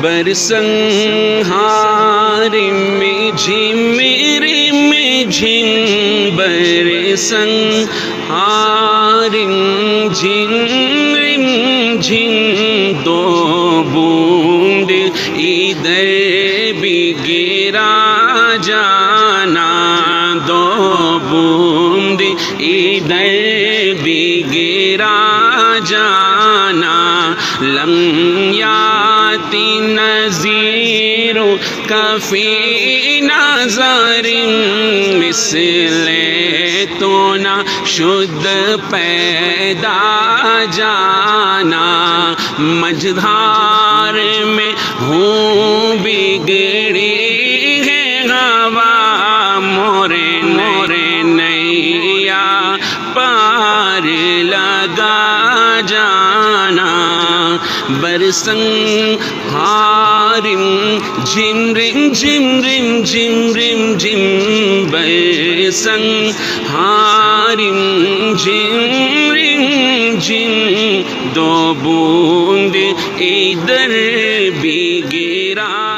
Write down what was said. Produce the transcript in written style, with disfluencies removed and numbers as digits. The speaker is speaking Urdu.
برسنہار میں جھم رم جھم برسنہار جھم رم جھم دو بوند ادھر بھی گرا جانا دو بوند ادھر بھی گرا جانا لم یاتی نذیر کفی نظر مثل تو نہ شد پیدا جانا مجھدھار میں ہوں بگڑی ہے ہوا مورے نیا پار لگا جانا برسنہار جھم رم جھم رم جھم رم جھم برسنہار جھم رم جھم دو بوند ادھر بھی گرا